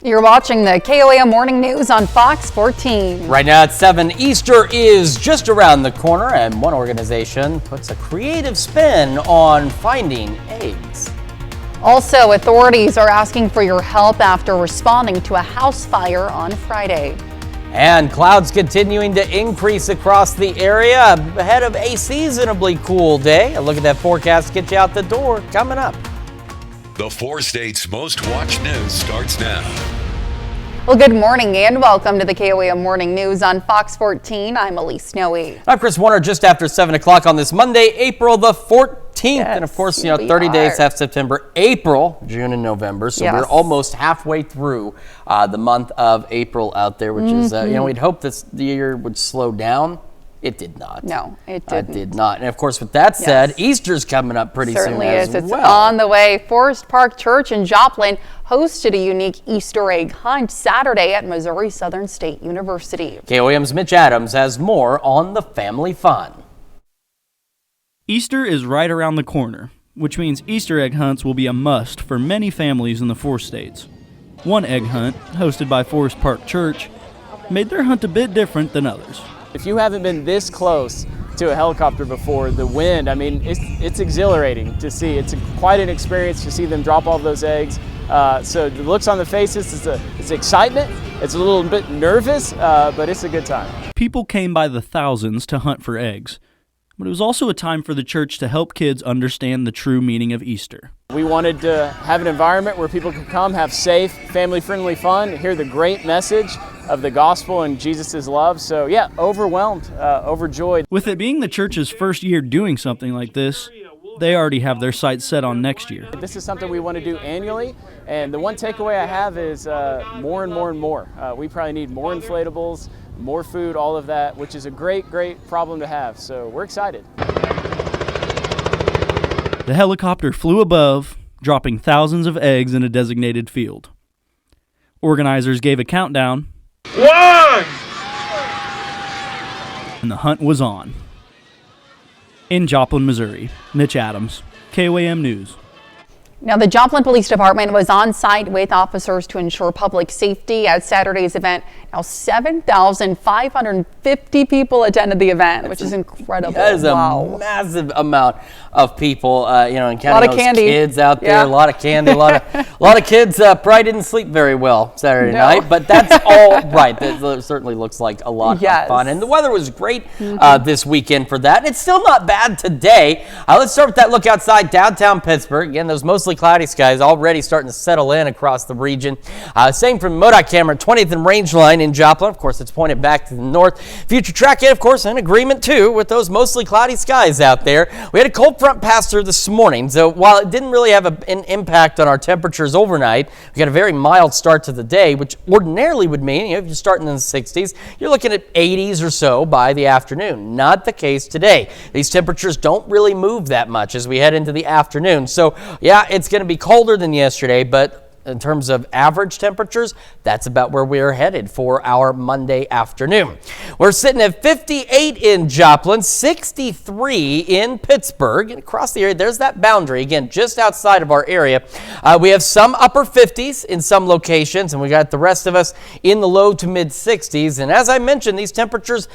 You're watching the KOAM Morning News on Fox 14. Right now at 7, Easter is just around the corner, and one organization puts a creative spin on finding eggs. Also, authorities are asking for your help after responding to a house fire on Friday. And clouds continuing to increase across the area ahead of a seasonably cool day. A look at that forecast, get you out the door, coming up. The 4 states' most watched news starts now. Well, good morning and welcome to the KOAM Morning News on Fox 14. I'm Elise Snowy. I'm Chris Warner, just after 7 o'clock on this Monday, April the 14th. Yes, and of course, 30 days have September, April, June, and November. So we're almost halfway through the month of April out there, which is, we'd hope this year would slow down. It did not. No, it didn't. It did not. And of course, with that said, Easter's coming up pretty soon as well. It's on the way. Forest Park Church in Joplin hosted a unique Easter egg hunt Saturday at Missouri Southern State University. KOAM's Mitch Adams has more on the family fun. Easter is right around the corner, which means Easter egg hunts will be a must for many families in the 4 states. One egg hunt, hosted by Forest Park Church, made their hunt a bit different than others. If you haven't been this close to a helicopter before, the wind, it's exhilarating to see. It's quite an experience to see them drop all those eggs. So the looks on the faces, it's excitement, it's a little bit nervous, but it's a good time. People came by the thousands to hunt for eggs, but it was also a time for the church to help kids understand the true meaning of Easter. We wanted to have an environment where people could come, have safe, family-friendly fun, hear the great message of the gospel and Jesus' love. So yeah, overwhelmed, overjoyed. With it being the church's first year doing something like this, they already have their sights set on next year. This is something we want to do annually, and the one takeaway I have is more and more and more. We probably need more inflatables, more food, all of that, which is a great problem to have. So we're excited. The helicopter flew above, dropping thousands of eggs in a designated field. Organizers gave a countdown. 1! And the hunt was on. In Joplin, Missouri, Mitch Adams, KOAM News. Now, the Joplin Police Department was on site with officers to ensure public safety at Saturday's event. Now, 7,550 people attended the event, which is incredible. That is a massive amount of people, and counting those candy. Kids out there, a lot of candy, a lot of kids probably didn't sleep very well Saturday night, but that's all right. That certainly looks like a lot of fun, and the weather was great this weekend for that. It's still not bad today. Let's start with that look outside downtown Pittsburgh. Again, those mostly cloudy skies already starting to settle in across the region. Same from MoDOT camera, 20th and Rangeline in Joplin. Of course, it's pointed back to the north. Future Track, of course, in agreement too with those mostly cloudy skies out there. We had a cold front pass through this morning, so while it didn't really have an impact on our temperatures overnight, we got a very mild start to the day, which ordinarily would mean, if you're starting in the 60s, you're looking at 80s or so by the afternoon. Not the case today. These temperatures don't really move that much as we head into the afternoon. So, yeah, it's going to be colder than yesterday, but in terms of average temperatures, that's about where we're headed for our Monday afternoon. We're sitting at 58 in Joplin, 63 in Pittsburgh, and across the area, there's that boundary, again, just outside of our area. We have some upper 50s in some locations, and we got the rest of us in the low to mid 60s. And as I mentioned, these temperatures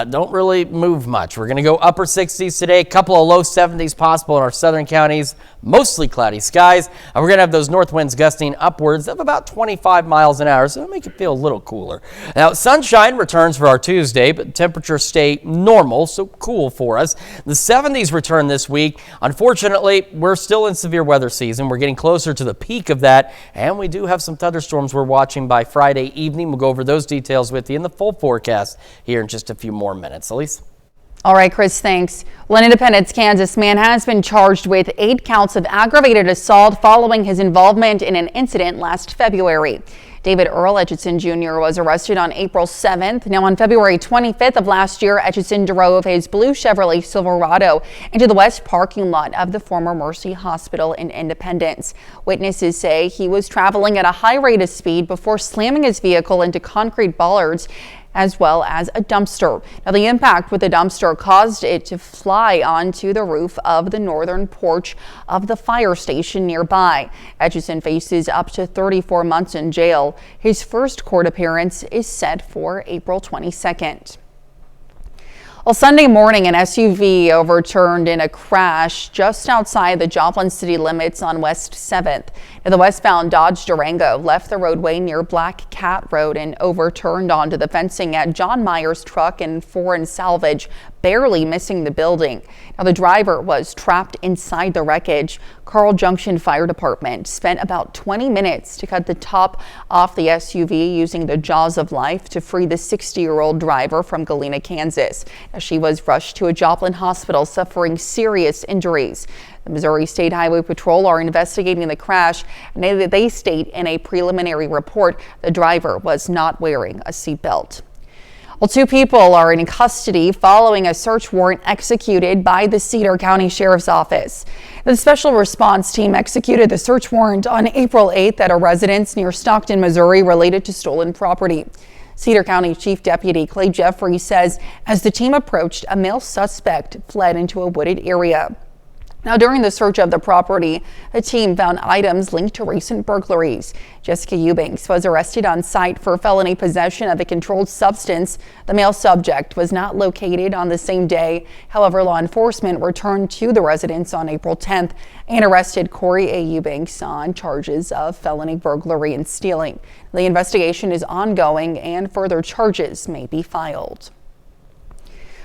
don't really move much. We're going to go upper 60s today, a couple of low 70s possible in our southern counties, mostly cloudy skies. And we're going to have those north winds gusting upwards of about 25 miles an hour, so it'll make it feel a little cooler. Now, sunshine returns for our Tuesday, but temperatures stay normal, so cool for us. The 70s return this week. Unfortunately, we're still in severe weather season. We're getting closer to the peak of that, and we do have some thunderstorms we're watching by Friday evening. We'll go over those details with you in the full forecast here in just a few more minutes. Elise? All right, Chris, thanks. Well, an Independence, Kansas man has been charged with 8 counts of aggravated assault following his involvement in an incident last February. David Earl Etchison Jr. was arrested on April 7th. Now, on February 25th of last year, Etchison drove his blue Chevrolet Silverado into the west parking lot of the former Mercy Hospital in Independence. Witnesses say he was traveling at a high rate of speed before slamming his vehicle into concrete bollards. as well as a dumpster. Now, the impact with the dumpster caused it to fly onto the roof of the northern porch of the fire station nearby. Etchison faces up to 34 months in jail. His first court appearance is set for April 22nd. Well, Sunday morning, an SUV overturned in a crash just outside the Joplin city limits on West 7th. Now, the westbound Dodge Durango left the roadway near Black Cat Road and overturned onto the fencing at John Meyer's Truck and Foreign Salvage, barely missing the building. Now, the driver was trapped inside the wreckage. Carl Junction Fire Department spent about 20 minutes to cut the top off the SUV using the jaws of life to free the 60-year-old driver from Galena, Kansas. Now, she was rushed to a Joplin hospital suffering serious injuries. The Missouri State Highway Patrol are investigating the crash, and they state in a preliminary report the driver was not wearing a seatbelt. Well, 2 people are in custody following a search warrant executed by the Cedar County Sheriff's Office. The special response team executed the search warrant on April 8th at a residence near Stockton, Missouri, related to stolen property. Cedar County Chief Deputy Clay Jeffrey says as the team approached, a male suspect fled into a wooded area. Now, during the search of the property, the team found items linked to recent burglaries. Jessica Eubanks was arrested on site for felony possession of a controlled substance. The male subject was not located on the same day. However, law enforcement returned to the residence on April 10th and arrested Corey A. Eubanks on charges of felony burglary and stealing. The investigation is ongoing and further charges may be filed.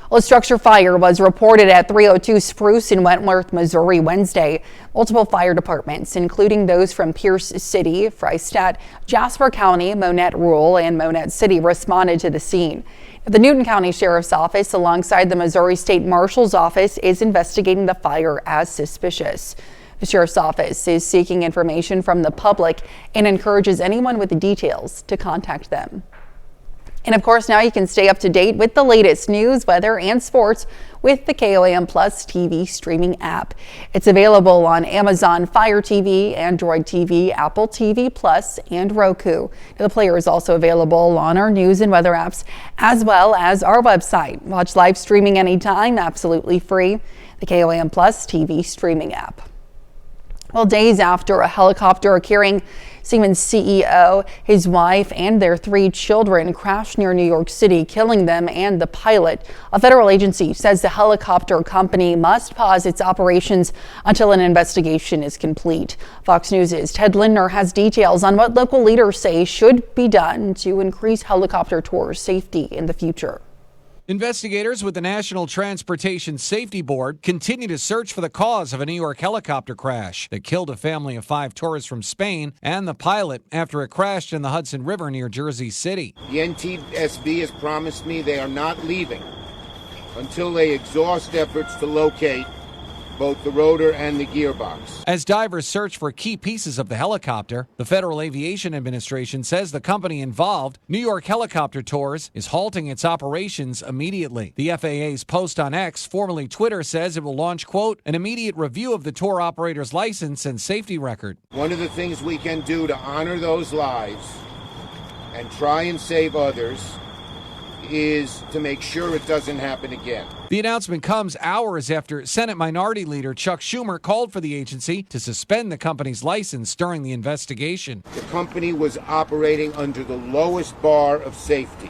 Well, a structure fire was reported at 302 Spruce in Wentworth, Missouri Wednesday. Multiple fire departments, including those from Pierce City, Freistatt, Jasper County, Monette Rural, and Monette City, responded to the scene. The Newton County Sheriff's Office, alongside the Missouri State Marshal's Office, is investigating the fire as suspicious. The Sheriff's Office is seeking information from the public and encourages anyone with the details to contact them. And of course, now you can stay up to date with the latest news, weather, and sports with the KOAM Plus TV streaming app. It's available on Amazon Fire TV, Android TV, Apple TV Plus, and Roku. The player is also available on our news and weather apps, as well as our website. Watch live streaming anytime, absolutely free. The KOAM Plus TV streaming app. Well, days after a helicopter carrying Siemens CEO, his wife, and their 3 children crashed near New York City, killing them and the pilot, a federal agency says the helicopter company must pause its operations until an investigation is complete. Fox News' Ted Lindner has details on what local leaders say should be done to increase helicopter tour safety in the future. Investigators with the National Transportation Safety Board continue to search for the cause of a New York helicopter crash that killed a family of 5 tourists from Spain and the pilot after it crashed in the Hudson River near Jersey City. The NTSB has promised me they are not leaving until they exhaust efforts to locate both the rotor and the gearbox. As divers search for key pieces of the helicopter, the Federal Aviation Administration says the company involved, New York Helicopter Tours, is halting its operations immediately. The FAA's post on X, formerly Twitter, says it will launch, quote, an immediate review of the tour operator's license and safety record. One of the things we can do to honor those lives and try and save others is to make sure it doesn't happen again. The announcement comes hours after Senate Minority Leader Chuck Schumer called for the agency to suspend the company's license during the investigation. The company was operating under the lowest bar of safety.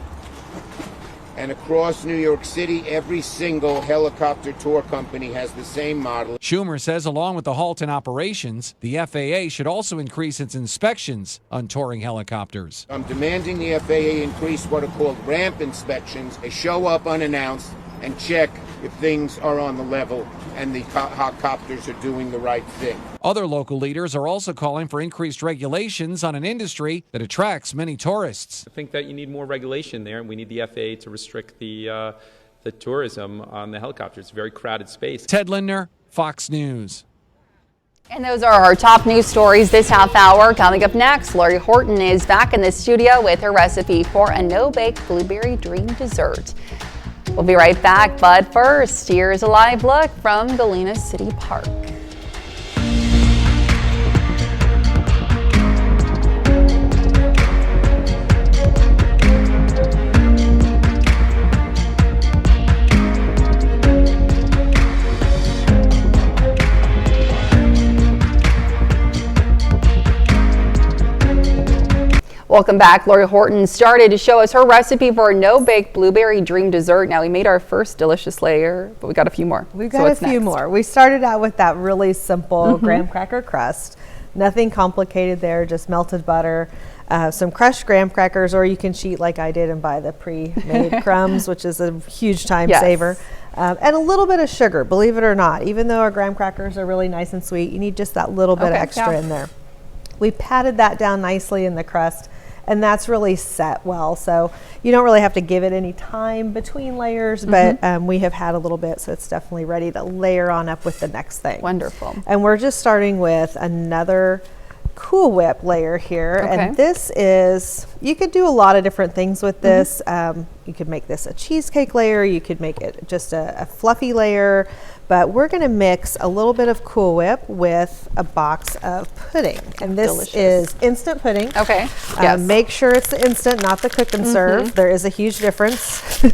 And across New York City, every single helicopter tour company has the same model. Schumer says along with the halt in operations, the FAA should also increase its inspections on touring helicopters. I'm demanding the FAA increase what are called ramp inspections. They show up unannounced and check if things are on the level and the helicopters are doing the right thing. Other local leaders are also calling for increased regulations on an industry that attracts many tourists. I think that you need more regulation there, and we need the FAA to restrict the tourism on the helicopters. It's a very crowded space. Ted Lindner, Fox News. And those are our top news stories this half hour. Coming up next, Lori Horton is back in the studio with her recipe for a no-bake blueberry dream dessert. We'll be right back, but first, here's a live look from Galena City Park. Welcome back. Lori Horton started to show us her recipe for a no-bake blueberry dream dessert. Now, we made our first delicious layer, but we got a few more. We've got a few more. We started out with that really simple graham cracker crust. Nothing complicated there, just melted butter, some crushed graham crackers, or you can cheat like I did and buy the pre-made crumbs, which is a huge time saver. And a little bit of sugar, believe it or not. Even though our graham crackers are really nice and sweet, you need just that little bit of extra in there. We patted that down nicely in the crust, and that's really set well. So you don't really have to give it any time between layers, but we have had a little bit, so it's definitely ready to layer on up with the next thing. Wonderful. And we're just starting with another Cool Whip layer here. And this is, you could do a lot of different things with this. You could make this a cheesecake layer, you could make it just a fluffy layer, but we're gonna mix a little bit of Cool Whip with a box of pudding. And this is instant pudding. Okay. Make sure it's the instant, not the cook and serve. There is a huge difference.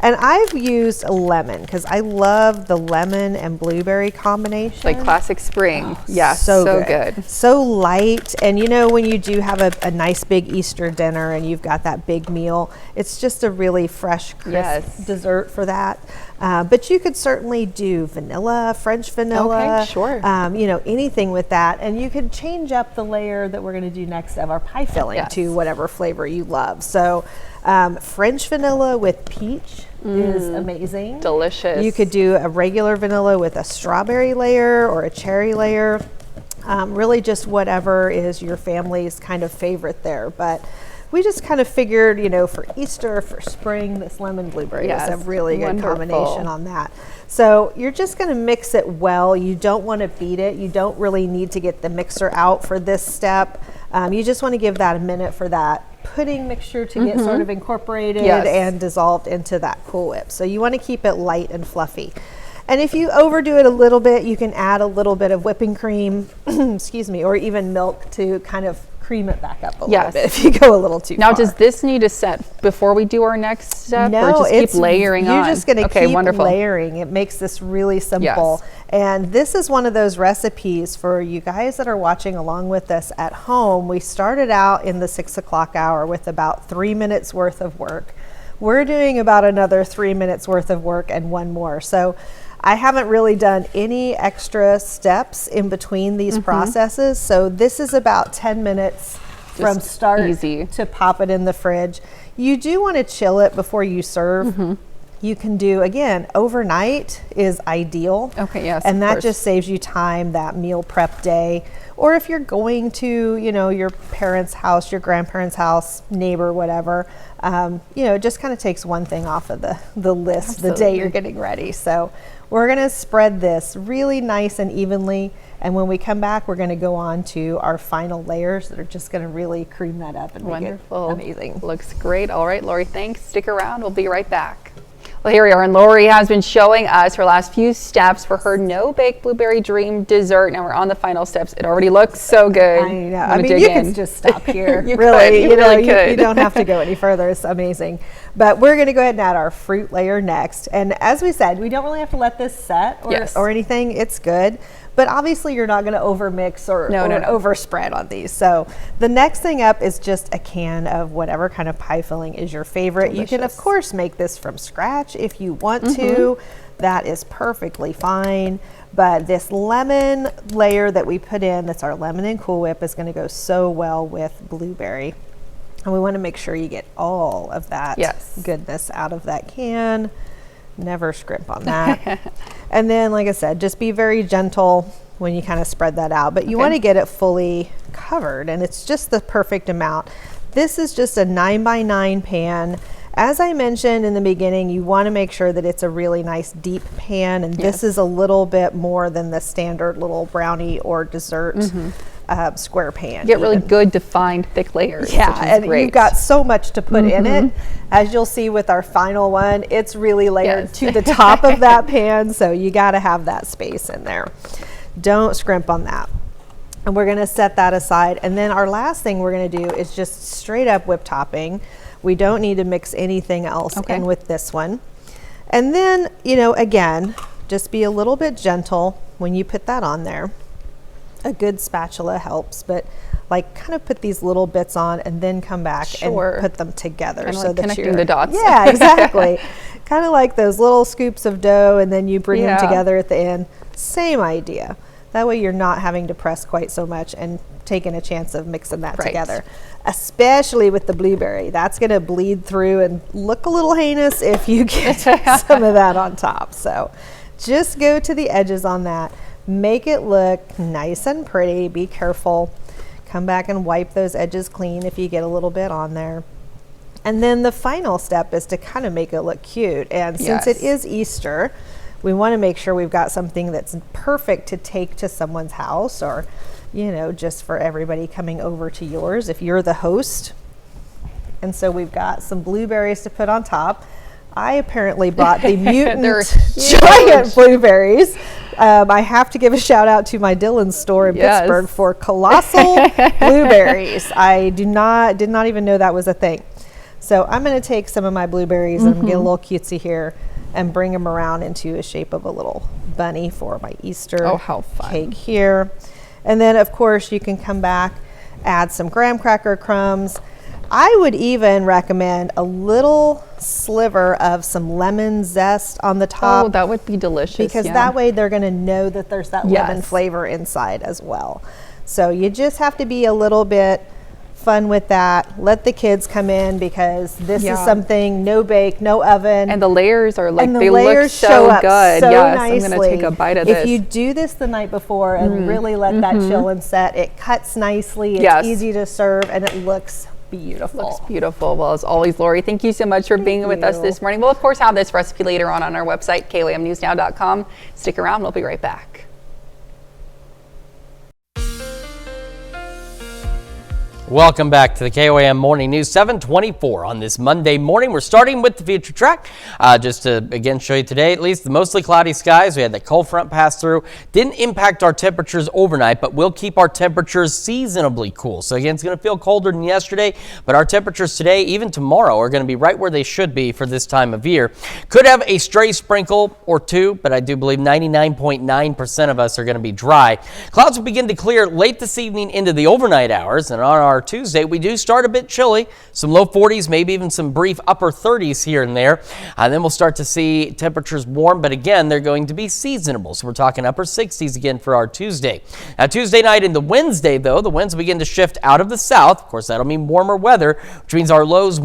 And I've used lemon because I love the lemon and blueberry combination. Like classic spring. Yeah, so good. So light. And you know, when you do have a nice big Easter dinner and you've got that big meal, it's just a really fresh, crisp dessert for that. But you could certainly do vanilla, French vanilla. Okay, sure. You know, anything with that. And you could change up the layer that we're going to do next of our pie filling to whatever flavor you love. So French vanilla with peach is amazing. Delicious. You could do a regular vanilla with a strawberry layer or a cherry layer. Really just whatever is your family's kind of favorite there. But we just kind of figured, you know, for Easter, for spring, this lemon blueberry is a really good combination on that. So you're just going to mix it well. You don't want to beat it. You don't really need to get the mixer out for this step. You just want to give that a minute for that pudding mixture to get sort of incorporated and dissolved into that Cool Whip. So you want to keep it light and fluffy. And if you overdo it a little bit, you can add a little bit of whipping cream, excuse me, or even milk to kind of cream it back up a little bit if you go a little too far. Now, does this need to set before we do our next step? No, or just keep layering on? You're just going to keep layering. It makes this really simple. And this is one of those recipes for you guys that are watching along with us at home. We started out in the 6 o'clock hour with about 3 minutes worth of work. We're doing about another 3 minutes worth of work and one more. So I haven't really done any extra steps in between these processes. So this is about 10 minutes from start to pop it in the fridge. You do want to chill it before you serve. You can do, again, overnight is ideal. Okay, yes. And that just saves you time that meal prep day. Or if you're going to, you know, your parents' house, your grandparents' house, neighbor, whatever, you know, it just kind of takes one thing off of the list the day you're getting ready. So we're going to spread this really nice and evenly. And when we come back, we're going to go on to our final layers that are just going to really cream that up and make it amazing. Looks great. All right, Lori, thanks. Stick around. We'll be right back. Well, here we are, and Lori has been showing us her last few steps for her no-bake blueberry dream dessert. Now we're on the final steps. It already looks so good. I know. I mean, you can just stop here. You don't have to go any further. It's amazing. But we're going to go ahead and add our fruit layer next. And as we said, we don't really have to let this set or anything. It's good. But obviously you're not going to overmix or overspread on these. So the next thing up is just a can of whatever kind of pie filling is your favorite. Delicious. You can of course make this from scratch if you want to. That is perfectly fine. But this lemon layer that we put in, that's our lemon and Cool Whip, is going to go so well with blueberry. And we want to make sure you get all of that goodness out of that can. Never scrimp on that. And then, like I said, just be very gentle when you kind of spread that out. But you want to get it fully covered, and it's just the perfect amount. This is just a 9x9 pan. As I mentioned in the beginning, you want to make sure that it's a really nice deep pan, and this is a little bit more than the standard little brownie or dessert square pan. Get really good defined thick layers. Yeah, and you've got so much to put in it. As you'll see with our final one, it's really layered to the top of that pan, so you got to have that space in there. Don't scrimp on that. And we're going to set that aside. And then our last thing we're going to do is just straight up whip topping. We don't need to mix anything else in with this one. And then, you know, again, just be a little bit gentle when you put that on there. A good spatula helps, but like kind of put these little bits on and then come back Sure. and put them together. Kinda So like that connecting you're, the dots. Yeah, exactly. Kind of like those little scoops of dough and then you bring them together at the end. Same idea. That way you're not having to press quite so much and taking a chance of mixing that together. Especially with the blueberry. That's going to bleed through and look a little heinous if you get some of that on top. So just go to the edges on that. Make it look nice and pretty. Be careful. Come back and wipe those edges clean if you get a little bit on there. And then the final step is to kind of make it look cute. And since it is Easter, we want to make sure we've got something that's perfect to take to someone's house, or, you know, just for everybody coming over to yours if you're the host. And so we've got some blueberries to put on top. I apparently bought the mutant giant blueberries. I have to give a shout out to my Dillon's store in Pittsburgh for colossal blueberries. I did not even know that was a thing. So I'm going to take some of my blueberries and get a little cutesy here and bring them around into a shape of a little bunny for my Easter cake here. And then of course you can come back, add some graham cracker crumbs. I would even recommend a little sliver of some lemon zest on the top. Oh, that would be delicious. Because that way they're going to know that there's that lemon flavor inside as well. So you just have to be a little bit fun with that. Let the kids come in, because this is something no bake, no oven. And the layers are like, they look so good. So nicely. I'm going to take a bite of this. If you do this the night before and really let that chill and set, it cuts nicely. It's easy to serve and it looks beautiful. Looks beautiful. Well, as always, Lori, thank you so much for being with us this morning. We'll, of course, have this recipe later on our website, KOAMnewsnow.com. Stick around. We'll be right back. Welcome back to the KOAM Morning News, 7:24 on this Monday morning. We're starting with the future track. Just to, again, show you today, at least, the mostly cloudy skies. We had that cold front pass through. Didn't impact our temperatures overnight, but will keep our temperatures seasonably cool. So, again, it's going to feel colder than yesterday, but our temperatures today, even tomorrow, are going to be right where they should be for this time of year. Could have a stray sprinkle or two, but I do believe 99.9% of us are going to be dry. Clouds will begin to clear late this evening into the overnight hours, and on our Tuesday, we do start a bit chilly, some low 40s, maybe even some brief upper 30s here and there. And then we'll start to see temperatures warm, but again, they're going to be seasonable. So we're talking upper 60s again for our Tuesday. Now, Tuesday night into Wednesday, though, the winds begin to shift out of the south. Of course, that'll mean warmer weather, which means our lows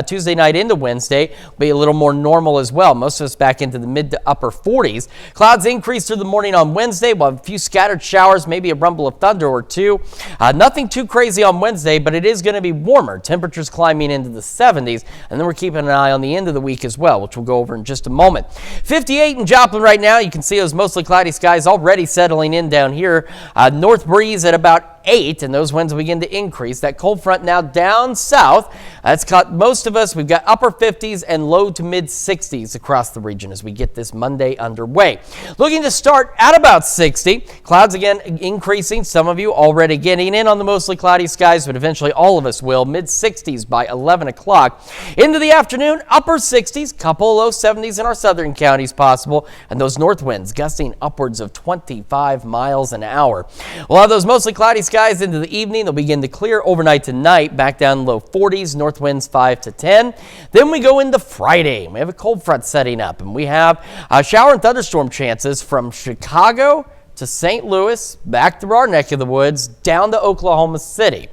Tuesday night into Wednesday will be a little more normal as well. Most of us back into the mid to upper 40s. Clouds increase through the morning on Wednesday. We'll have a few scattered showers, maybe a rumble of thunder or two. Nothing too crazy on Wednesday, but it is going to be warmer. Temperatures climbing into the 70s, and then we're keeping an eye on the end of the week as well, which we'll go over in just a moment. 58 in Joplin right now. You can see those mostly cloudy skies already settling in down here. North breeze at about 8, and those winds begin to increase. That cold front now down south. That's caught most of us. We've got upper 50s and low to mid 60s across the region as we get this Monday underway. Looking to start at about 60. Clouds again increasing. Some of you already getting in on the mostly cloudy skies, but eventually all of us will. Mid 60s by 11 o'clock. Into the afternoon, upper 60s, couple low 70s in our southern counties possible, and those north winds gusting upwards of 25 miles an hour. We'll have those mostly cloudy skies into the evening. They'll begin to clear overnight tonight, back down low 40s, north winds 5 to 10. Then we go into Friday. We have a cold front setting up, and we have shower and thunderstorm chances from Chicago to St. Louis, back through our neck of the woods, down to Oklahoma City.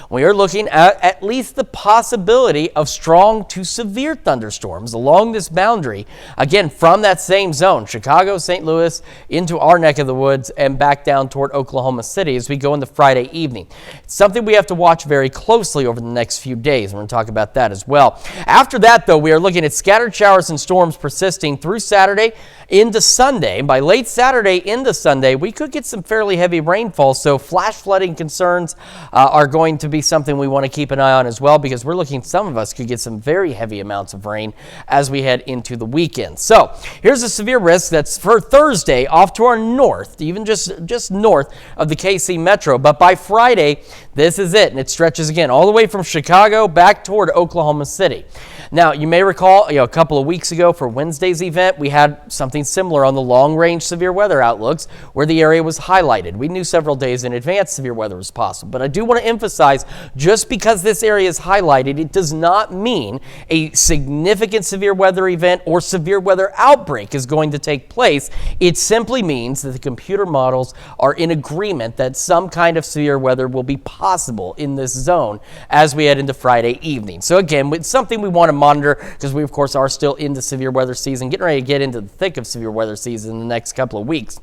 We are looking at least the possibility of strong to severe thunderstorms along this boundary, again, from that same zone, Chicago, St. Louis, into our neck of the woods and back down toward Oklahoma City as we go into Friday evening. It's something we have to watch very closely over the next few days. We're going to talk about that as well. After that, though, we are looking at scattered showers and storms persisting through Saturday into Sunday. By late Saturday into Sunday, we could get some fairly heavy rainfall, so flash flooding concerns are going to be something we want to keep an eye on as well, because we're looking, some of us could get some very heavy amounts of rain as we head into the weekend. So here's a severe risk that's for Thursday off to our north, even just north of the KC Metro. But by Friday, This is it, and it stretches again all the way from Chicago back toward Oklahoma City. Now, you may recall, a couple of weeks ago for Wednesday's event, we had something similar on the long-range severe weather outlooks where the area was highlighted. We knew several days in advance severe weather was possible, but I do want to emphasize, just because this area is highlighted, it does not mean a significant severe weather event or severe weather outbreak is going to take place. It simply means that the computer models are in agreement that some kind of severe weather will be possible in this zone as we head into Friday evening. So again, it's something we want to monitor because we, of course, are still into severe weather season, getting ready to get into the thick of severe weather season in the next couple of weeks.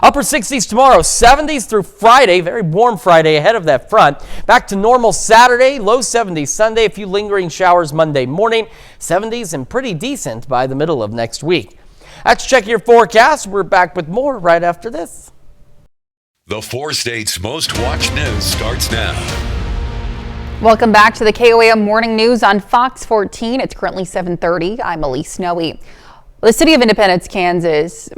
Upper 60s tomorrow, 70s through Friday, very warm Friday ahead of that front. Back to normal Saturday, low 70s Sunday, a few lingering showers Monday morning, 70s and pretty decent by the middle of next week. That's Check Your Forecast. We're back with more right after this. The 4 states' most watched news starts now. Welcome back to the KOAM Morning News on Fox 14. It's currently 7:30. I'm Elise Snowy. The City of Independence, Kansas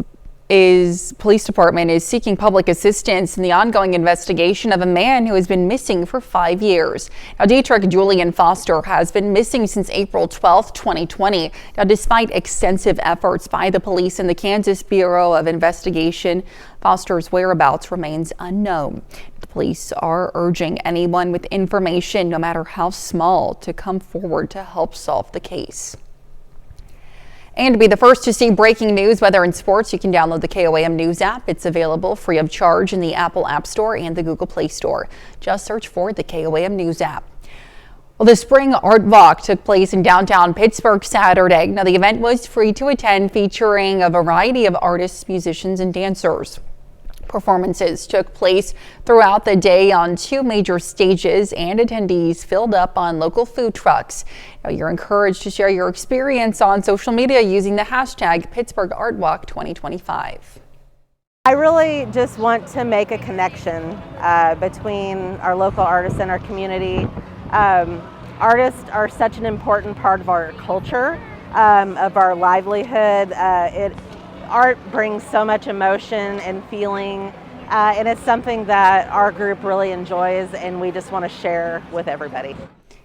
police department is seeking public assistance in the ongoing investigation of a man who has been missing for 5 years. Now, Dietrich Julian Foster has been missing since April 12, 2020. Now, despite extensive efforts by the police and the Kansas Bureau of Investigation, Foster's whereabouts remains unknown. The police are urging anyone with information, no matter how small, to come forward to help solve the case. And to be the first to see breaking news, weather, and sports, you can download the KOAM News app. It's available free of charge in the Apple App Store and the Google Play Store. Just search for the KOAM News app. Well, the Spring Art Walk took place in downtown Pittsburgh Saturday. Now, the event was free to attend, featuring a variety of artists, musicians, and dancers. Performances took place throughout the day on 2 major stages, and attendees filled up on local food trucks. Now, you're encouraged to share your experience on social media using the hashtag Pittsburgh Art Walk 2025. I really just want to make a connection between our local artists and our community. Artists are such an important part of our culture, of our livelihood. Art brings so much emotion and feeling, and it's something that our group really enjoys, and we just want to share with everybody.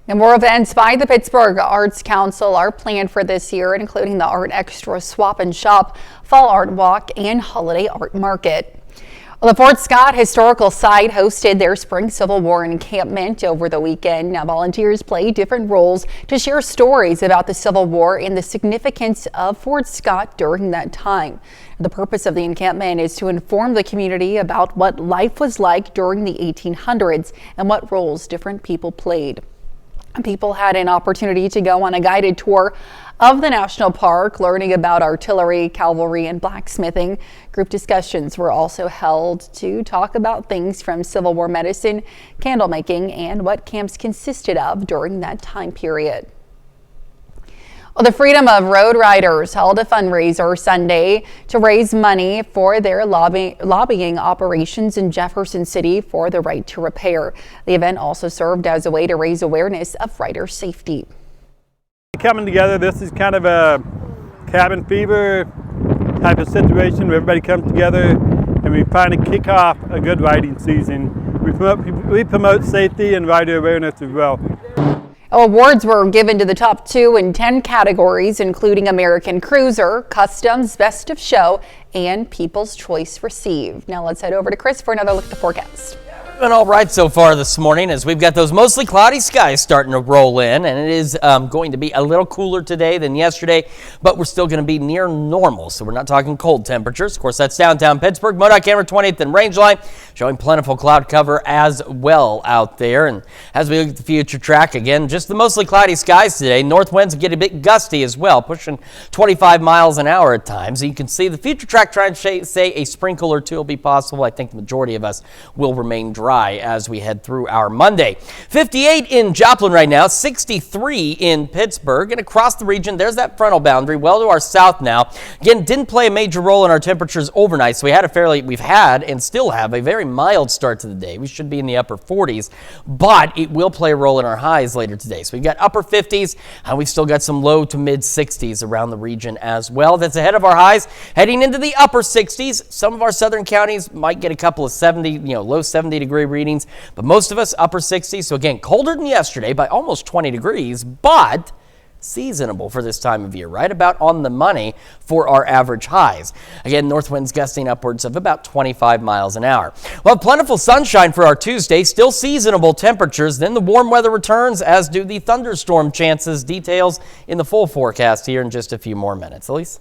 Now, more events by the Pittsburgh Arts Council are planned for this year, including the Art Extra Swap and Shop, Fall Art Walk, and Holiday Art Market. Well, the Fort Scott Historical Site hosted their Spring Civil War encampment over the weekend. Now, volunteers play different roles to share stories about the Civil War and the significance of Fort Scott during that time. The purpose of the encampment is to inform the community about what life was like during the 1800s and what roles different people played. People had an opportunity to go on a guided tour of the national park, learning about artillery, cavalry, and blacksmithing. Group discussions were also held to talk about things from Civil War medicine, candle making, and what camps consisted of during that time period. Well, the Freedom of Road Riders held a fundraiser Sunday to raise money for their lobbying operations in Jefferson City for the right to repair. The event also served as a way to raise awareness of rider safety. Coming together, this is kind of a cabin fever type of situation where everybody comes together and we finally kick off a good riding season. We promote safety and rider awareness as well. Awards were given to the top 2 in 10 categories, including American Cruiser, Customs, Best of Show, and People's Choice Received. Now let's head over to Chris for another look at the forecast. Been all right so far this morning, as we've got those mostly cloudy skies starting to roll in, and it is going to be a little cooler today than yesterday, but we're still going to be near normal, so we're not talking cold temperatures. Of course, that's downtown Pittsburgh. MoDOT camera 20th and range line showing plentiful cloud cover as well out there. And as we look at the future track, again, just the mostly cloudy skies today. North winds get a bit gusty as well, pushing 25 miles an hour at times. So you can see the future track trying to say a sprinkle or 2 will be possible. I think the majority of us will remain dry as we head through our Monday. 58 in Joplin right now, 63 in Pittsburgh, and across the region, there's that frontal boundary well to our south now. Again, didn't play a major role in our temperatures overnight, so we've had and still have a very mild start to the day. We should be in the upper 40s, but it will play a role in our highs later today. So we've got upper 50s, and we've still got some low to mid 60s around the region as well. That's ahead of our highs. Heading into the upper 60s, some of our southern counties might get a couple of 70, low 70 degree degree readings, but most of us upper 60s. So again, colder than yesterday by almost 20 degrees, but seasonable for this time of year, right about on the money for our average highs. Again, north winds gusting upwards of about 25 miles an hour. Well, plentiful sunshine for our Tuesday, still seasonable temperatures. Then the warm weather returns, as do the thunderstorm chances. Details in the full forecast here in just a few more minutes. Elise?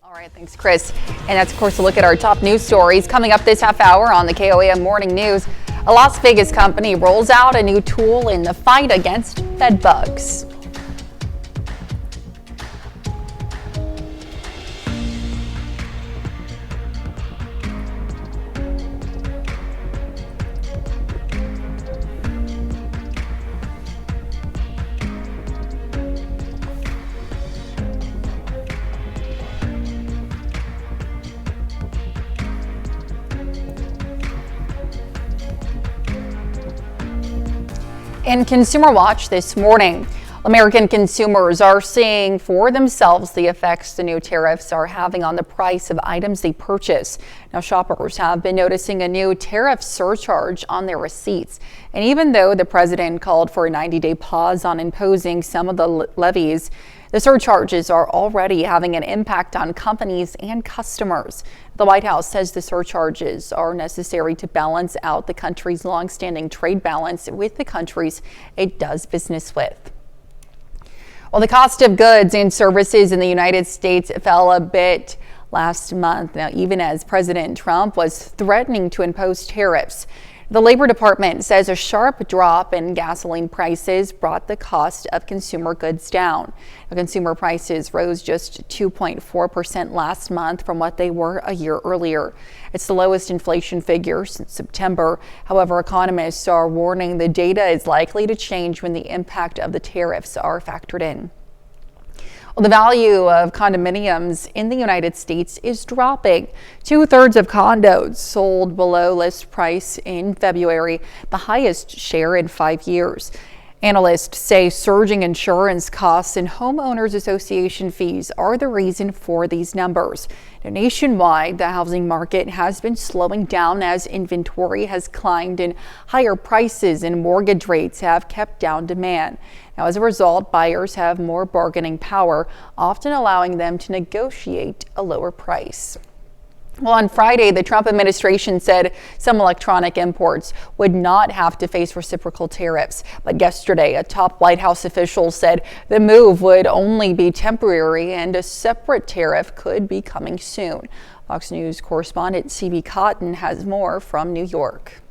All right, thanks, Chris. And that's, of course, a look at our top news stories coming up this half hour on the KOAM Morning News. A Las Vegas company rolls out a new tool in the fight against bed bugs. In Consumer Watch this morning, American consumers are seeing for themselves the effects the new tariffs are having on the price of items they purchase. Now, shoppers have been noticing a new tariff surcharge on their receipts. And even though the president called for a 90-day pause on imposing some of the levies, the surcharges are already having an impact on companies and customers. The White House says the surcharges are necessary to balance out the country's longstanding trade balance with the countries it does business with. Well, the cost of goods and services in the United States fell a bit last month. Now, even as President Trump was threatening to impose tariffs. The Labor Department says a sharp drop in gasoline prices brought the cost of consumer goods down. The consumer prices rose just 2.4% last month from what they were a year earlier. It's the lowest inflation figure since September. However, economists are warning the data is likely to change when the impact of the tariffs are factored in. Well, the value of condominiums in the United States is dropping. 2/3 of condos sold below list price in February, the highest share in 5 years. Analysts say surging insurance costs and homeowners association fees are the reason for these numbers. Now, nationwide, the housing market has been slowing down as inventory has climbed and higher prices and mortgage rates have kept down demand. Now, as a result, buyers have more bargaining power, often allowing them to negotiate a lower price. Well, on Friday, the Trump administration said some electronic imports would not have to face reciprocal tariffs. But yesterday, a top White House official said the move would only be temporary and a separate tariff could be coming soon. Fox News correspondent C.B. Cotton has more from New York.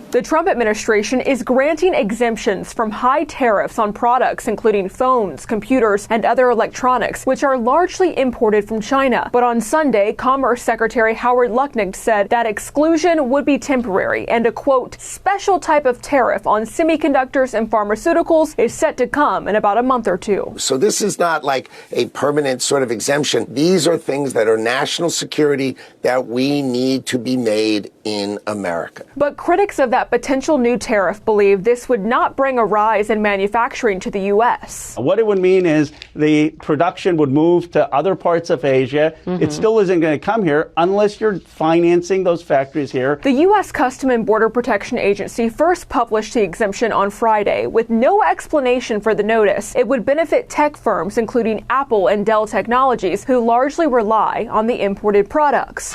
The Trump administration is granting exemptions from high tariffs on products including phones, computers, and other electronics, which are largely imported from China. But on Sunday, Commerce Secretary Howard Lutnick said that exclusion would be temporary and a, quote, special type of tariff on semiconductors and pharmaceuticals is set to come in about a month or two. So this is not like a permanent sort of exemption. These are things that are national security that we need to be made in America. But critics of that potential new tariff believe this would not bring a rise in manufacturing to the U.S. What it would mean is the production would move to other parts of Asia. It still isn't going to come here unless you're financing those factories here. The U.S. Customs and Border Protection Agency first published the exemption on Friday with no explanation for the notice. It would benefit tech firms, including Apple and Dell Technologies, who largely rely on the imported products.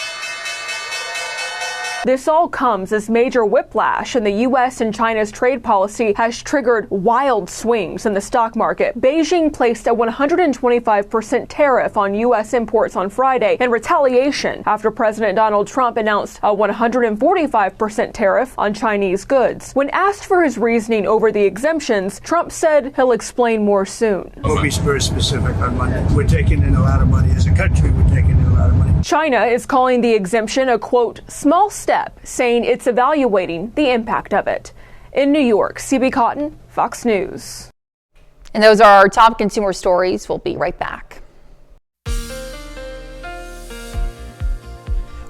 This all comes as major whiplash in the U.S. and China's trade policy has triggered wild swings in the stock market. Beijing placed a 125% tariff on U.S. imports on Friday in retaliation after President Donald Trump announced a 145% tariff on Chinese goods. When asked for his reasoning over the exemptions, Trump said he'll explain more soon. We'll be very specific on Monday. We're taking in a lot of money. As a country, we're taking in a lot of money. China is calling the exemption a, quote, small step, saying it's evaluating the impact of it. In New York, C.B. Cotton, Fox News. And those are our top consumer stories. We'll be right back.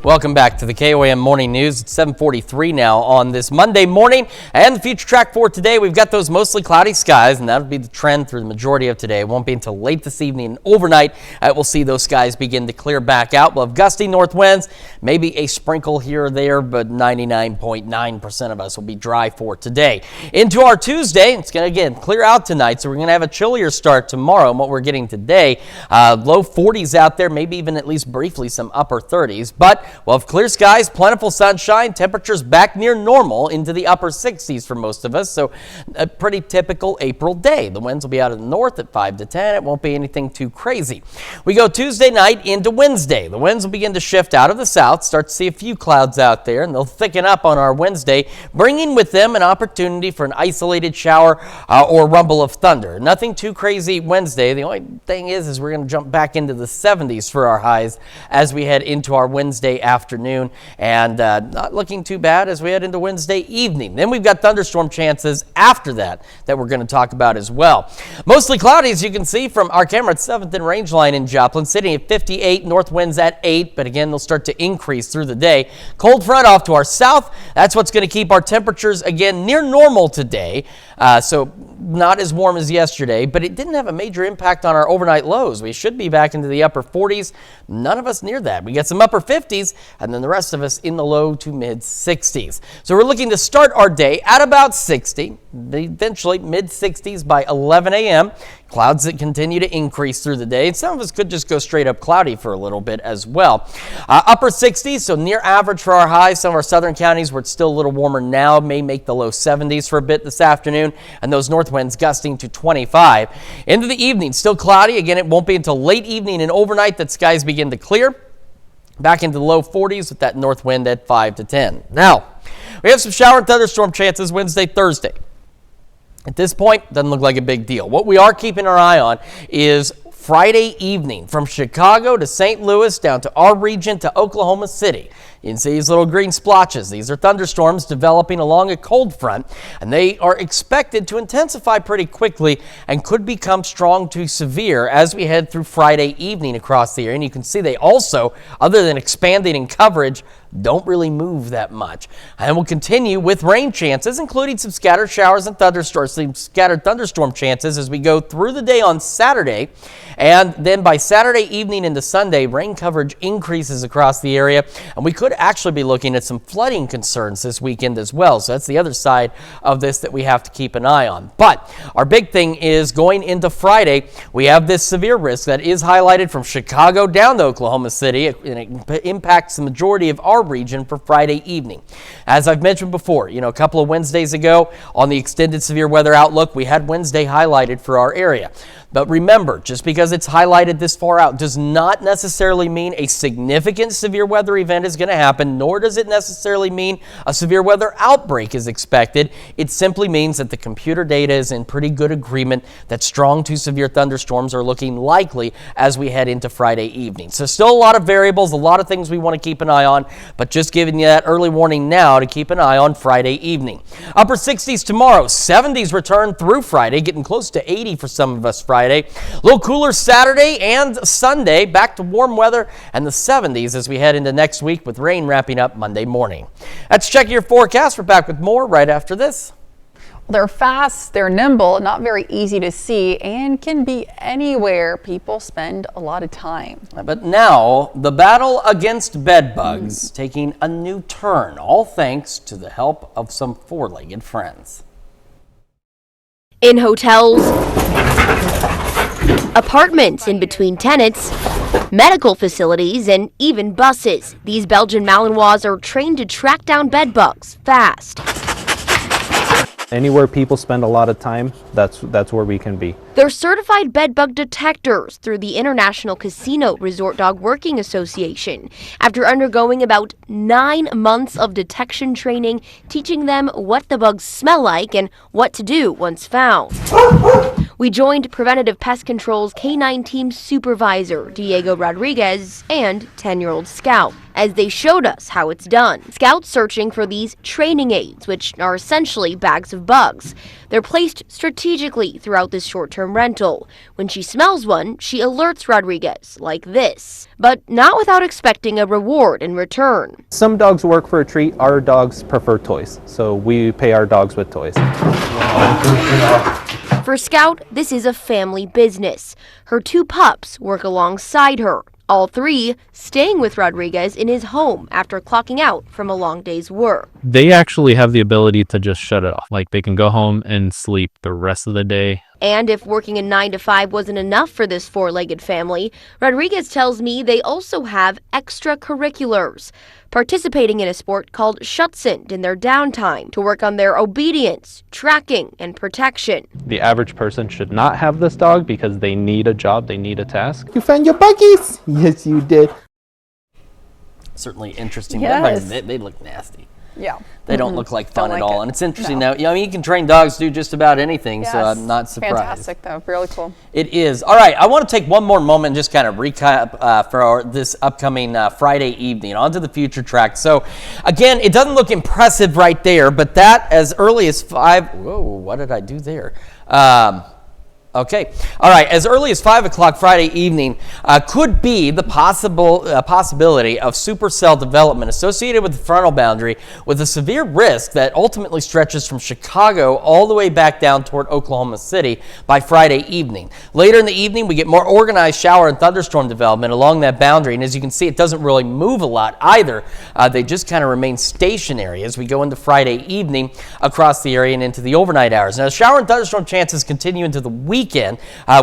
Welcome back to the KOAM Morning News. It's 7:43 now on this Monday morning. And the future track for today, we've got those mostly cloudy skies, and that'll be the trend through the majority of today. It won't be until late this evening and overnight we'll see those skies begin to clear back out. We'll have gusty north winds, maybe a sprinkle here or there, but 99.9% of us will be dry for today. Into our Tuesday, it's going to, again, clear out tonight, so we're going to have a chillier start tomorrow. And what we're getting today, low 40s out there, maybe even at least briefly some upper 30s. But we'll have clear skies, plentiful sunshine, temperatures back near normal into the upper 60s for most of us. So a pretty typical April day. The winds will be out of the north at 5 to 10. It won't be anything too crazy. We go Tuesday night into Wednesday. The winds will begin to shift out of the south, start to see a few clouds out there, and they'll thicken up on our Wednesday, bringing with them an opportunity for an isolated shower or rumble of thunder. Nothing too crazy Wednesday. The only thing is we're going to jump back into the 70s for our highs as we head into our Wednesday afternoon, and not looking too bad as we head into Wednesday evening. Then we've got thunderstorm chances after that we're going to talk about as well. Mostly cloudy, as you can see from our camera at 7th and Rangeline in Joplin, sitting at 58, north winds at 8, but again, they'll start to increase through the day. Cold front off to our south. That's what's going to keep our temperatures, again, near normal today. So not as warm as yesterday, but it didn't have a major impact on our overnight lows. We should be back into the upper 40s. None of us near that. We get some upper 50s, and then the rest of us in the low to mid 60s. So we're looking to start our day at about 60, eventually mid 60s by 11 a.m. Clouds that continue to increase through the day. And some of us could just go straight up cloudy for a little bit as well. Upper 60s, so near average for our highs. Some of our southern counties where it's still a little warmer now may make the low 70s for a bit this afternoon, and those north winds gusting to 25. Into the evening, still cloudy. Again, it won't be until late evening and overnight that skies begin to clear. Back into the low 40s with that north wind at 5 to 10. Now, we have some shower and thunderstorm chances Wednesday, Thursday. At this point, doesn't look like a big deal. What we are keeping our eye on is Friday evening from Chicago to St. Louis down to our region to Oklahoma City. You can see these little green splotches. These are thunderstorms developing along a cold front, and they are expected to intensify pretty quickly and could become strong to severe as we head through Friday evening across the area. And you can see they also, other than expanding in coverage, don't really move that much. And we'll continue with rain chances, including some scattered showers and thunderstorms, some scattered thunderstorm chances as we go through the day on Saturday. And then by Saturday evening into Sunday, rain coverage increases across the area, and we could actually be looking at some flooding concerns this weekend as well. So that's the other side of this that we have to keep an eye on. But our big thing is going into Friday, we have this severe risk that is highlighted from Chicago down to Oklahoma City, and it impacts the majority of our region for Friday evening. As I've mentioned before, a couple of Wednesdays ago on the extended severe weather outlook, we had Wednesday highlighted for our area. But remember, just because it's highlighted this far out does not necessarily mean a significant severe weather event is going to happen, nor does it necessarily mean a severe weather outbreak is expected. It simply means that the computer data is in pretty good agreement that strong to severe thunderstorms are looking likely as we head into Friday evening. So still a lot of variables, a lot of things we want to keep an eye on, but just giving you that early warning now to keep an eye on Friday evening. Upper 60s tomorrow, 70s return through Friday, getting close to 80 for some of us Friday. A little cooler Saturday and Sunday, back to warm weather and the 70s as we head into next week with rain wrapping up Monday morning. Let's check your forecast. We're back with more right after this. They're fast, they're nimble, not very easy to see, and can be anywhere people spend a lot of time. But now, the battle against bed bugs taking a new turn, all thanks to the help of some four-legged friends. In hotels, apartments in between tenants, medical facilities, and even buses, these Belgian Malinois are trained to track down bed bugs fast. Anywhere people spend a lot of time, that's where we can be. They're certified bed bug detectors through the International Casino Resort Dog Working Association after undergoing about 9 months of detection training, teaching them what the bugs smell like and what to do once found. We joined Preventative Pest Control's K9 Team Supervisor, Diego Rodriguez, and 10-year-old Scout, as they showed us how it's done. Scout's searching for these training aids, which are essentially bags of bugs. They're placed strategically throughout this short-term rental. When she smells one, she alerts Rodriguez, like this, but not without expecting a reward in return. Some dogs work for a treat. Our dogs prefer toys, so we pay our dogs with toys. For Scout, this is a family business. Her 2 pups work alongside her, all 3 staying with Rodriguez in his home after clocking out from a long day's work. They actually have the ability to just shut it off. Like, they can go home and sleep the rest of the day. And if working a 9 to 5 wasn't enough for this 4-legged family, Rodriguez tells me they also have extracurriculars, participating in a sport called Schutzhund in their downtime to work on their obedience, tracking, and protection. The average person should not have this dog because they need a job, they need a task. You found your buggies? Yes, you did. Certainly interesting. Yes. They look nasty. Yeah. They don't look like fun at all. And it's interesting No. now. I mean, you can train dogs to do just about anything, so Yes. I'm not surprised. Fantastic, though. Really cool. It is. All right, I want to take one more moment and just kind of recap for this upcoming Friday evening. On to the future track. So, again, it doesn't look impressive right there, but that as early as 5... Whoa, what did I do there? Okay. All right. As early as 5 o'clock Friday evening could be the possibility of supercell development associated with the frontal boundary, with a severe risk that ultimately stretches from Chicago all the way back down toward Oklahoma City by Friday evening. Later in the evening, we get more organized shower and thunderstorm development along that boundary. And as you can see, it doesn't really move a lot either. They just kind of remain stationary as we go into Friday evening across the area and into the overnight hours. Now, shower and thunderstorm chances continue into the weekend,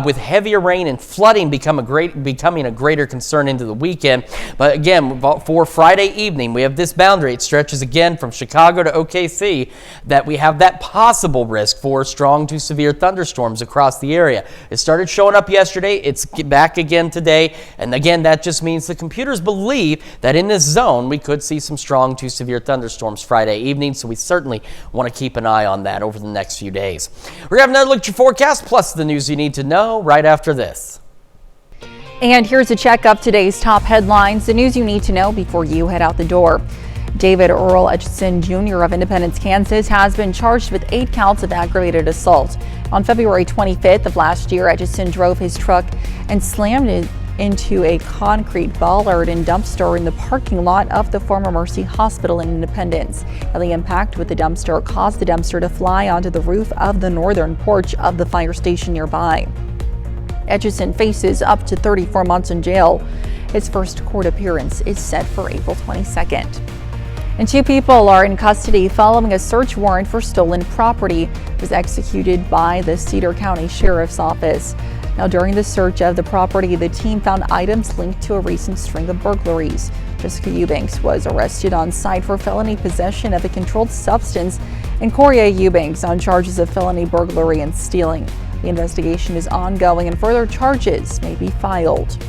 with heavier rain and flooding becoming a greater concern into the weekend. But again, for Friday evening, we have this boundary. It stretches again from Chicago to OKC, that we have that possible risk for strong to severe thunderstorms across the area. It started showing up yesterday. It's back again today. And again, that just means the computers believe that in this zone, we could see some strong to severe thunderstorms Friday evening. So we certainly want to keep an eye on that over the next few days. We're going to have another look at your forecast, plus the news you need to know right after this. And here's a check of today's top headlines, the news you need to know before you head out the door. David Earl Etchison Jr. of Independence, Kansas, has been charged with 8 counts of aggravated assault. On February 25th of last year, Etchison drove his truck and slammed it into a concrete bollard and dumpster in the parking lot of the former Mercy Hospital in Independence. Now, the impact with the dumpster caused the dumpster to fly onto the roof of the northern porch of the fire station nearby. Etchison faces up to 34 months in jail. His first court appearance is set for April 22nd. And 2 people are in custody following a search warrant for stolen property. It was executed by the Cedar County Sheriff's Office. Now, during the search of the property, the team found items linked to a recent string of burglaries. Jessica Eubanks was arrested on site for felony possession of a controlled substance, and Coria Eubanks on charges of felony burglary and stealing. The investigation is ongoing and further charges may be filed.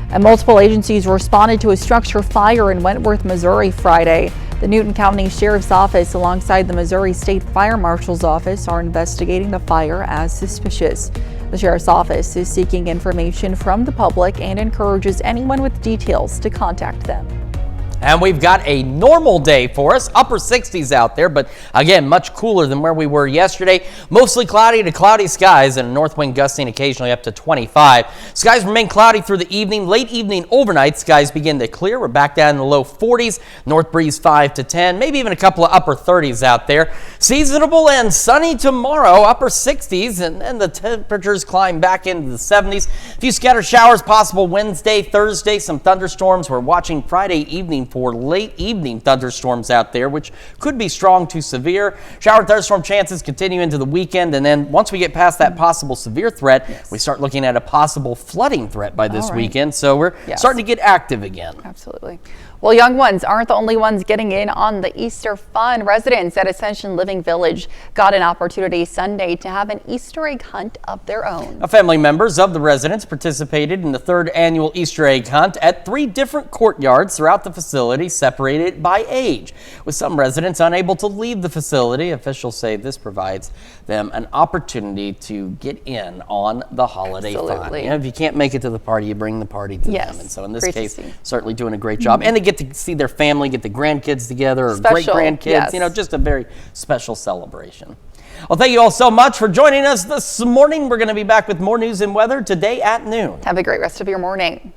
And multiple agencies responded to a structure fire in Wentworth, Missouri Friday. The Newton County Sheriff's Office alongside the Missouri State Fire Marshal's Office are investigating the fire as suspicious. The Sheriff's Office is seeking information from the public and encourages anyone with details to contact them. And we've got a normal day for us, upper 60s out there, but again, much cooler than where we were yesterday. Mostly cloudy to cloudy skies and a north wind gusting occasionally up to 25. Skies remain cloudy through the evening. Late evening overnight, skies begin to clear. We're back down in the low 40s, north breeze 5 to 10, maybe even a couple of upper 30s out there. Seasonable and sunny tomorrow, upper 60s, and the temperatures climb back into the 70s. A few scattered showers possible Wednesday, Thursday, some thunderstorms. We're watching Friday evening for late evening thunderstorms out there, which could be strong to severe. Shower and thunderstorm chances continue into the weekend, and then once we get past that possible severe threat, we start looking at a possible flooding threat by this weekend. So we're starting to get active again. Absolutely. Well, young ones aren't the only ones getting in on the Easter fun. Residents at Ascension Living Village got an opportunity Sunday to have an Easter egg hunt of their own. Family members of the residents participated in the 3rd annual Easter egg hunt at 3 different courtyards throughout the facility. facility separated by age. With some residents unable to leave the facility, officials say this provides them an opportunity to get in on the holiday fun. You know, if you can't make it to the party, you bring the party to them. And so in this case, certainly doing a great job. And they get to see their family, get the grandkids together, or great-grandkids. You know, just a very special celebration. Well, thank you all so much for joining us this morning. We're going to be back with more news and weather today at noon. Have a great rest of your morning.